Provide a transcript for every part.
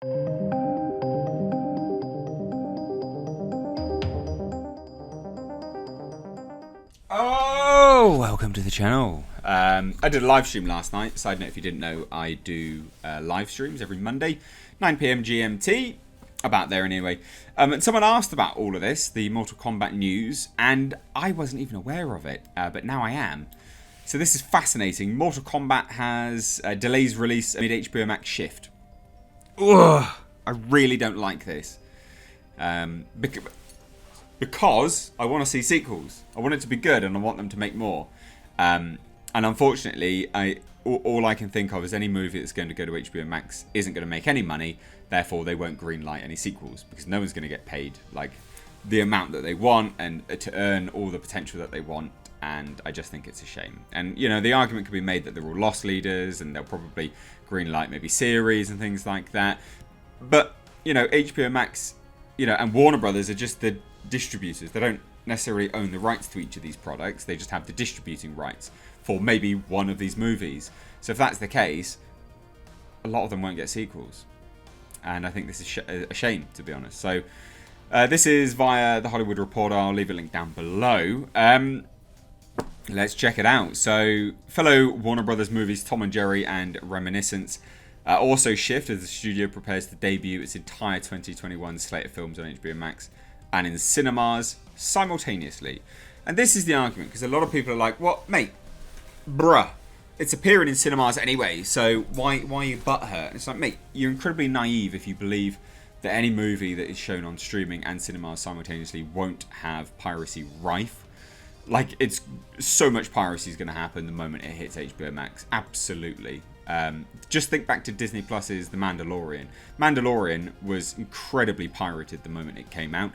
Oh, welcome to the channel. I did a live stream last night. Side note, if you didn't know, I do live streams every Monday, 9 PM GMT, about there anyway. And someone asked about all of this, the Mortal Kombat news, and I wasn't even aware of it, but now I am. So this is fascinating. Mortal Kombat has delays release amid HBO Max shift. Ugh, I really don't like this. Because I want to see sequels. I want it to be good and I want them to make more. And unfortunately, all I can think of is any movie that's going to go to HBO Max isn't going to make any money. Therefore, they won't greenlight any sequels because no one's going to get paid like the amount that they want and to earn all the potential that they want. And I just think it's a shame. And, you know, the argument could be made that they're all loss leaders and they'll probably greenlight maybe series and things like that. But, you know, HBO Max, you know, and Warner Brothers are just the distributors. They don't necessarily own the rights to each of these products. They just have the distributing rights for maybe one of these movies. So if that's the case, a lot of them won't get sequels. And I think this is a shame, to be honest. So this is via The Hollywood Reporter. I'll leave a link down below. Let's check it out. So fellow Warner Brothers movies Tom and Jerry and Reminiscence also shift as the studio prepares to debut its entire 2021 slate of films on HBO Max and in cinemas simultaneously. And this is the argument, because a lot of people are like, what, mate, bruh, it's appearing in cinemas anyway, so why are you butthurt? It's like, mate, you're incredibly naive if you believe that any movie that is shown on streaming and cinemas simultaneously won't have piracy rife. Like, it's so much piracy is going to happen the moment it hits HBO Max. Absolutely. Just think back to Disney Plus's The Mandalorian. Mandalorian was incredibly pirated the moment it came out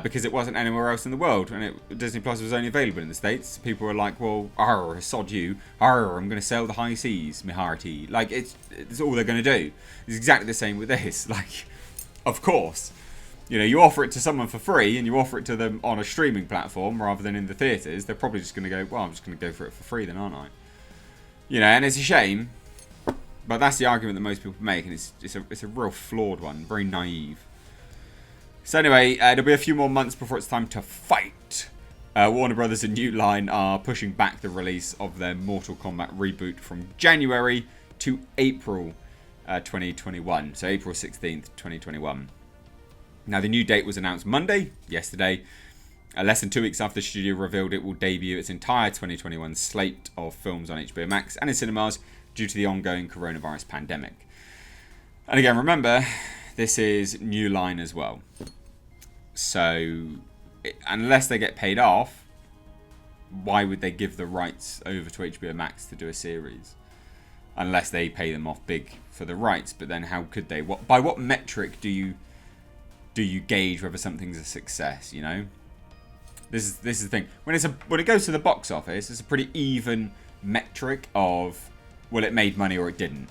because it wasn't anywhere else in the world, and Disney Plus was only available in the States. People were like, well, arr, sod you, arr, I'm going to sail the high seas, me hearty. Like, it's all they're going to do. It's exactly the same with this. Like, of course. You know, you offer it to someone for free and you offer it to them on a streaming platform rather than in the theatres, they're probably just going to go, well, I'm just going to go for it for free then, aren't I? You know, and it's a shame, but that's the argument that most people make, and it's a real flawed one, very naive. So anyway, there'll be a few more months before it's time to fight. Warner Brothers and New Line are pushing back the release of their Mortal Kombat reboot from January to April 2021, so April 16th, 2021. Now, the new date was announced Monday, yesterday, less than 2 weeks after the studio revealed it will debut its entire 2021 slate of films on HBO Max and in cinemas due to the ongoing coronavirus pandemic. And again, remember, this is New Line as well. So, unless they get paid off, why would they give the rights over to HBO Max to do a series? Unless they pay them off big for the rights. But then how could they? By what metric do you gauge whether something's a success, you know? This is the thing. When it goes to the box office, it's a pretty even metric of, well, it made money or it didn't.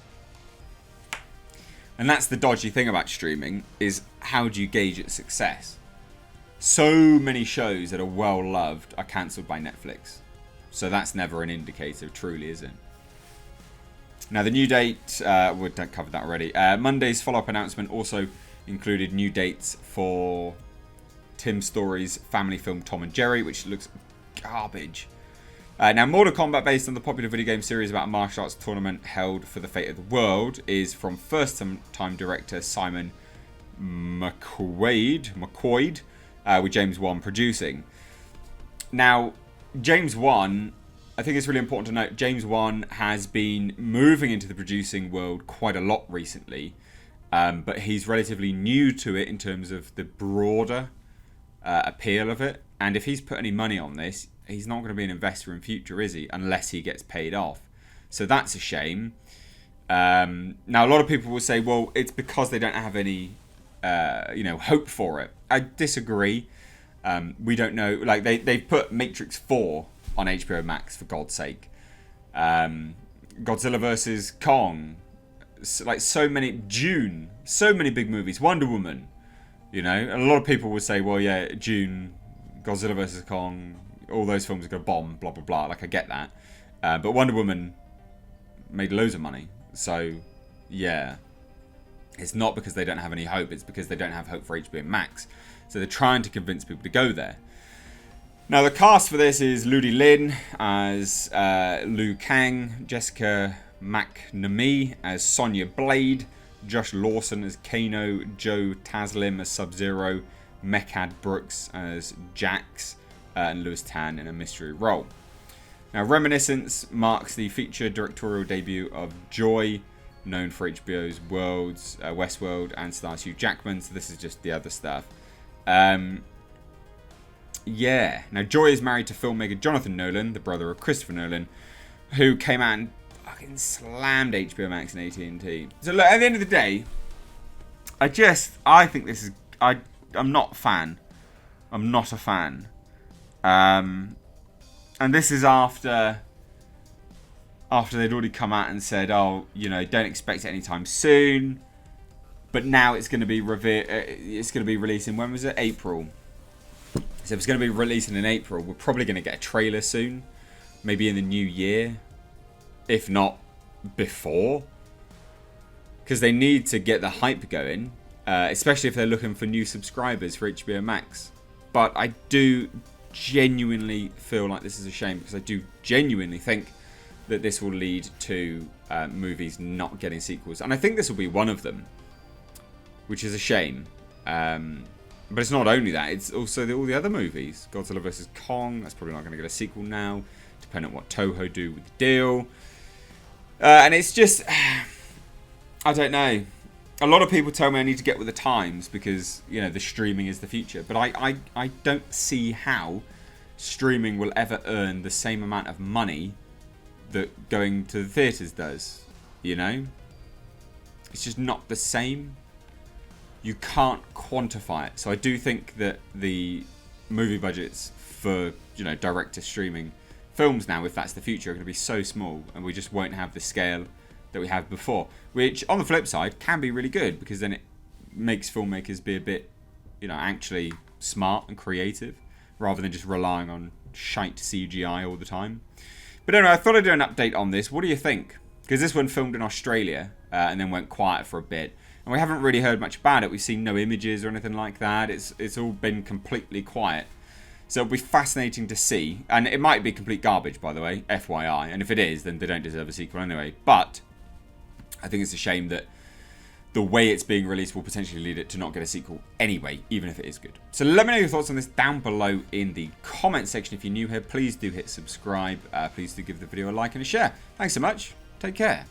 And that's the dodgy thing about streaming, is how do you gauge its success? So many shows that are well loved are cancelled by Netflix. So that's never an indicator, truly, is it? Now, the new date, we've covered that already. Monday's follow-up announcement also included new dates for Tim Story's family film Tom and Jerry, which looks garbage. Now, Mortal Kombat, based on the popular video game series about a martial arts tournament held for the fate of the world, is from first-time director Simon McQuaid, with James Wan producing. Now, James Wan, I think it's really important to note, James Wan has been moving into the producing world quite a lot recently. But he's relatively new to it in terms of the broader appeal of it. And if he's put any money on this, he's not going to be an investor in future, is he? Unless he gets paid off. So that's a shame. Now, a lot of people will say, well, it's because they don't have any, hope for it. I disagree. We don't know. Like, they've put Matrix 4 on HBO Max, for God's sake. Godzilla vs. Kong. Like, so many big movies. Wonder Woman, you know, and a lot of people would say, well, yeah, June, Godzilla vs. Kong, all those films are going to bomb, blah blah blah. Like, I get that, but Wonder Woman made loads of money, so yeah. It's not because they don't have any hope. It's because they don't have hope for HBO Max. So they're trying to convince people to go there. Now, the cast for this is Ludi Lin as Liu Kang, Jessica McNamee as Sonya Blade, Josh Lawson as Kano, Joe Taslim as Sub-Zero, Mechad Brooks as Jax, and Lewis Tan in a mystery role. Now, Reminiscence marks the feature directorial debut of Joy, known for HBO's Westworld, and stars Hugh Jackman, so this is just the other stuff. Yeah. Now, Joy is married to filmmaker Jonathan Nolan, the brother of Christopher Nolan, who came out and fucking slammed HBO Max and AT&T. So, look, at the end of the day, I think this is... I'm not a fan. I'm not a fan. And this is after they'd already come out and said, oh, you know, don't expect it anytime soon. But now it's going to be releasing, when was it? April. So if it's going to be releasing in April, we're probably going to get a trailer soon. Maybe in the new year. If not before. Because they need to get the hype going. Especially if they're looking for new subscribers for HBO Max. But I do genuinely feel like this is a shame. Because I do genuinely think that this will lead to movies not getting sequels. And I think this will be one of them. Which is a shame. But it's not only that. It's also all the other movies. Godzilla vs. Kong. That's probably not going to get a sequel now. Depending on what Toho do with the deal. And it's just... I don't know. A lot of people tell me I need to get with the times. Because, you know, the streaming is the future. But I don't see how streaming will ever earn the same amount of money that going to the theatres does. You know? It's just not the same. You can't quantify it. So I do think that the movie budgets for, you know, direct to streaming films now, if that's the future, are going to be so small, and we just won't have the scale that we have before. Which, on the flip side, can be really good, because then it makes filmmakers be a bit, you know, actually smart and creative, rather than just relying on shite CGI all the time. But anyway, I thought I'd do an update on this. What do you think? Because this one filmed in Australia, and then went quiet for a bit. And we haven't really heard much about it. We've seen no images or anything like that. It's all been completely quiet. So it'll be fascinating to see. And it might be complete garbage, by the way, FYI. And if it is, then they don't deserve a sequel anyway. But I think it's a shame that the way it's being released will potentially lead it to not get a sequel anyway, even if it is good. So let me know your thoughts on this down below in the comment section. If you're new here, please do hit subscribe. Please do give the video a like and a share. Thanks so much. Take care.